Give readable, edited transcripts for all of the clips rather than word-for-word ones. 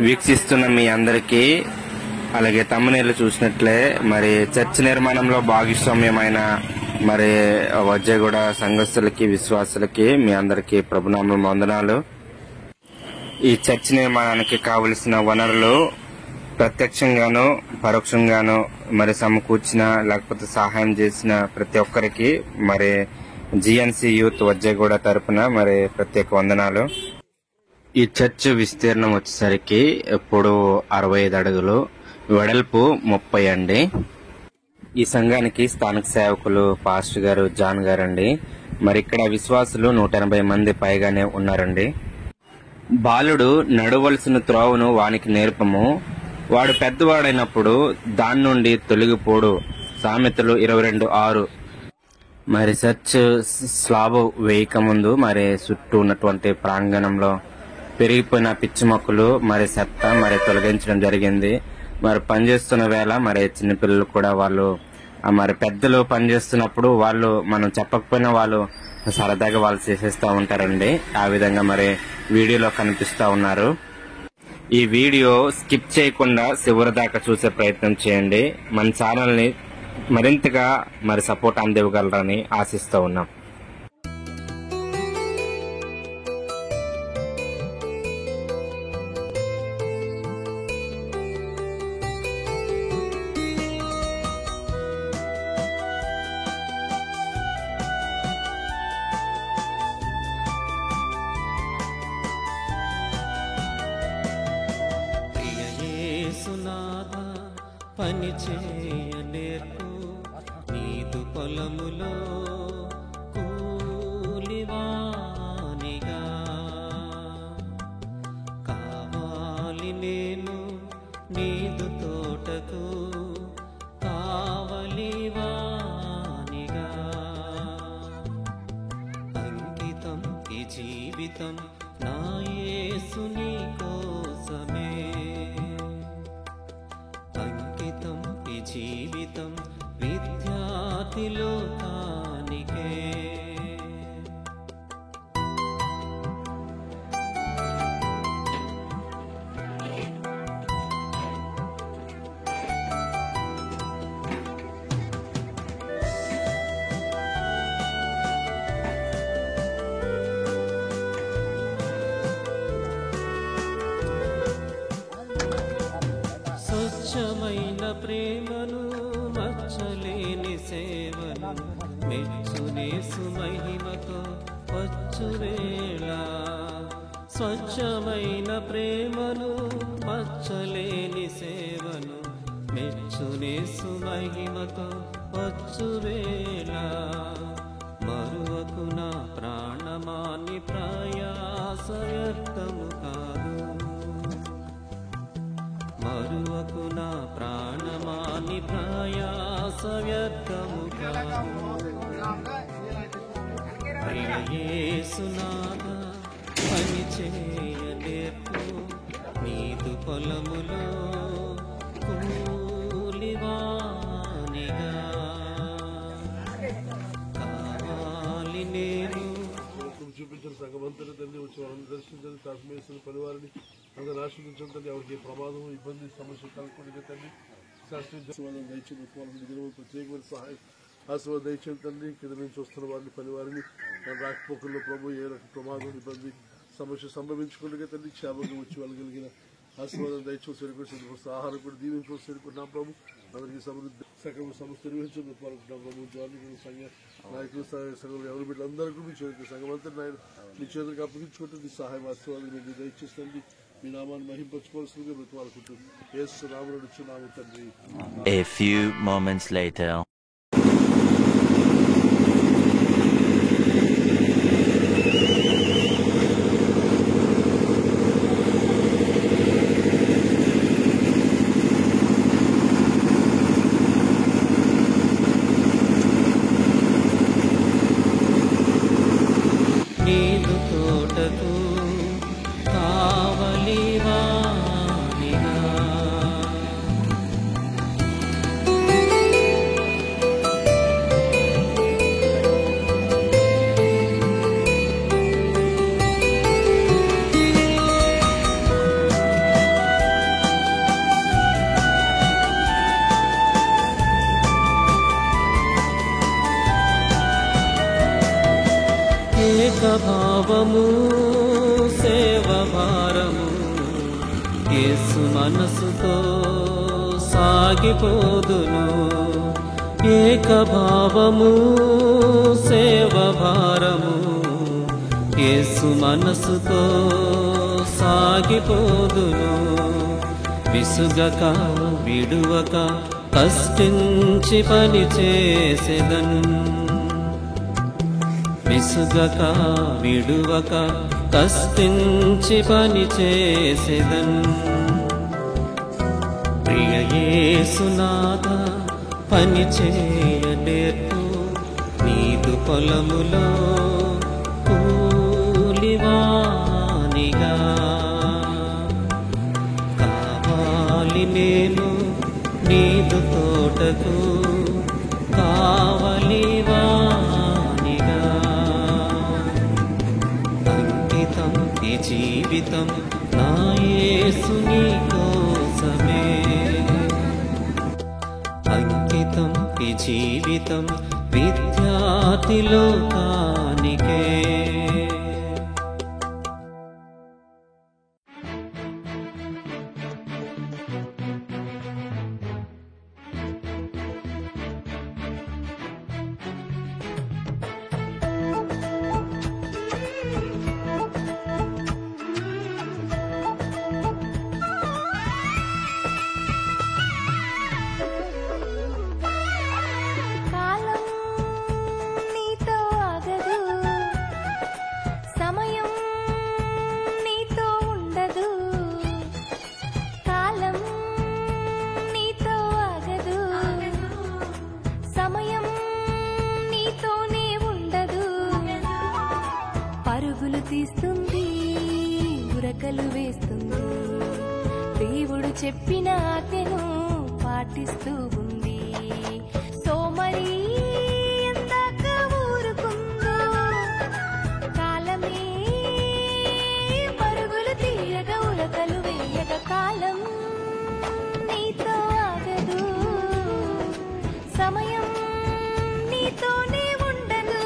వీక్షిస్తున్న మీ అందరికీ, అలాగే తమ్మునేళ్ళు చూసినట్లే మరి చర్చ్ నిర్మాణంలో భాగస్వామ్యమైన మరి వజ్జగూడ సంఘస్థులకి, విశ్వాసులకి మీ అందరికీ ప్రభునామ వందనాలు. ఈ చర్చ్ నిర్మాణానికి కావలసిన వనరులు ప్రత్యక్షంగాను పరోక్షంగాను మరి సమకూర్చిన లేకపోతే సహాయం చేసిన ప్రతి ఒక్కరికి మరి జిఎన్సి యూత్ వజ్జగూడ తరపున మరి ప్రత్యేక వందనాలు. ఈ చర్చ్ విస్తీర్ణం వచ్చేసరికి ఇప్పుడు 65 అడుగులు, వెడల్పు 30 అండి. ఈ సంఘానికి స్థానిక సేవకులు పాస్టర్ గారు జాన్ గారండి. మరి ఇక్కడ విశ్వాసులు 180 మంది పైగానే ఉన్నారండి. బాలుడు నడవలసిన త్రోవను వానికి నేర్పము, వాడు పెద్దవాడైనప్పుడు దాని నుండి తొలగిపోడు. సామెతలు 22:6. మరి చర్చ్ స్లాబ్ వేయక ముందు మరి చుట్టూ ఉన్నటువంటి ప్రాంగణంలో పెరిగిపోయిన పిచ్చి మొక్కలు మరి చెత్త మరి తొలగించడం జరిగింది. మరి పనిచేస్తున్న వేళ మరి చిన్నపిల్లలు కూడా వాళ్ళు మరి పెద్దలు పనిచేస్తున్నప్పుడు వాళ్ళు మనం చెప్పకపోయినా వాళ్ళు సరదాగా వాళ్ళు చేసేస్తూ ఉంటారండి. ఆ విధంగా మరి వీడియోలో కనిపిస్తా ఉన్నారు. ఈ వీడియో స్కిప్ చేయకుండా చివరి దాకా చూసే ప్రయత్నం చేయండి. మన ఛానల్ ని మరింతగా మరి సపోర్ట్ అందివ్వగలరని ఆశిస్తూ ఉన్నాం. పని చేయనేర్పు, నీదు పొలములో కూలివానిగా కావాలి. నేను నీదు తోటకు కావలివానిగా, అంకితం ఈ జీవితం నా యేసు నీ కోసమే, అంకితం ఈ జీవితం విద్యార్థి లోకానికే. స్వచ్ఛమైన ప్రేమను, మచ్చలేని సేవను మెచ్చునేసు మహిమతో వచ్చువేళ. స్వచ్ఛమైన ప్రేమను, మచ్చలేని సేవను మెచ్చునేసు మహిమతో వచ్చువేళ. మరువకు నా ప్రాణమాని ప్రయాస వ్యర్థము కాదు, మరువకు నా ప్రాణమాని ప్రయాస వ్యర్థము కాదు. ప్రియ యేసునాథా పని చేయనేర్పు, నీదు పొలములో కూలివానిగా కావాలి. నేను చూపించిన సంఘమంతటి తండ్రి వచ్చి వాళ్ళని దర్శించండి. తాస్మేశ్వర పరివారిని అందరూ ఆశ్రదించడం తండ్రి. ఎవరికి ప్రమాదం, ఇబ్బంది, సమస్య కలగకుండా తండ్రి శాస్త్రీయ దయచేది. ప్రత్యేకమైన సహాయం ఆశీర్వాదం దయచేది తండ్రి. కింద నుంచి వస్తున్న వారిని పరివారిని రాకపోకల్లో ప్రభు ఏ రకం ప్రమాదం, ఇబ్బంది, సమస్య సంభవించుకుంటే తండ్రి క్షేమంగా వచ్చి వెళ్ళగలిగిన ఆశీర్వాదం దయచేసి సరికొచ్చి ఆహారం కూడా దీవించుకొని సరికొంటున్నాం ప్రభు. అందరికీ సమృద్ధి సకల సమస్య నిర్వహించుకుంటున్నాం ప్రభు. జార్ని సంఘ నాయకులు సంఘం ఎవరి బిడ్డలు అందరికీ మీ చేతులకు సంఘం అంతా నాయన మీ చేతులకు అప్పగించుకుంటుంది. సహాయం ఆశీర్వాదం మీరు దయచేస్తుంది. మీ నామాన్ని మహింపరచుకోవాల్సిందిగా బ్రతువాలనుకుంటుంది. యేసు నామమున అడుగుచున్నాము తండ్రి. A few moments later. నీదు తోటకు కావలివానిగా భావము సేవ భారము యేసు మనసుతో సాగిపోదును. ఏక భావము సేవ భారము యేసు మనసుతో సాగిపోదును. విసుగక విడువక కష్టించి పని చేసేదన్, విసుగక విడువక కష్టించి పని చేసేదన్. ప్రియ యేసునాథ పని చేయనేర్పు, నీదు పొలములో కూలివానిగా కావాలి నేను నీదు తోటకు కావలివానిగా. అంకితం ఈ జీవితం నా యేసుని కోసమే, అంకితం ఈ జీవితం విద్యార్థి లోకానికే. పరుగులు తీస్తుంది, ఉరకలు వేస్తుంది, దేవుడు చెప్పిన ఆజ్ఞను పాటిస్తూ ఉంది. సోమరి ఎందాక ఊరుకుందో, కాలమే పరుగులు తీయగా ఉరకలు వేయగా. కాలం నీతో ఆగదు, సమయం నీతోనే ఉండదు.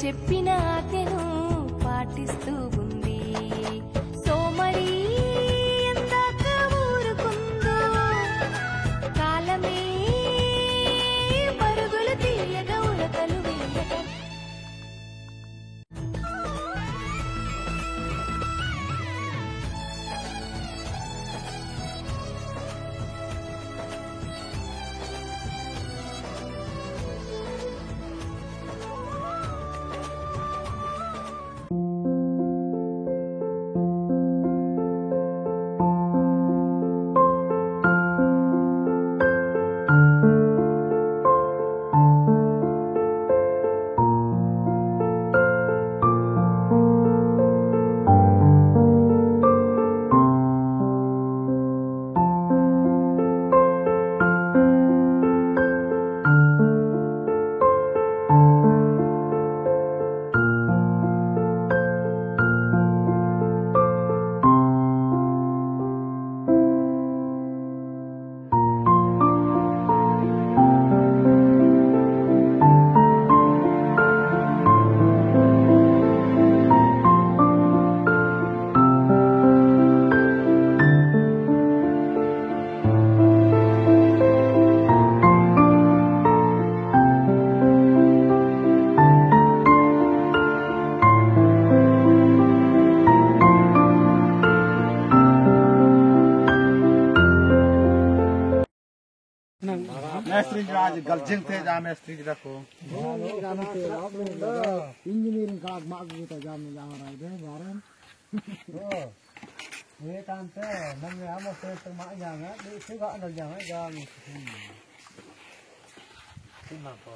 చెప్పిన ఆజ్ఞను పాటిస్తూ ఉంది. సోమరి ఎందాక ఊరుకుందో, కాలమే పరుగులు తీయగా ఉరకలు వేయగా. इंजीनियरिंग का मार्ग होता जाम में जा रहा है बारन ये काम से मन में हम से तो मा जाएगा देखो का लग जाएगा जाम ठीक ना को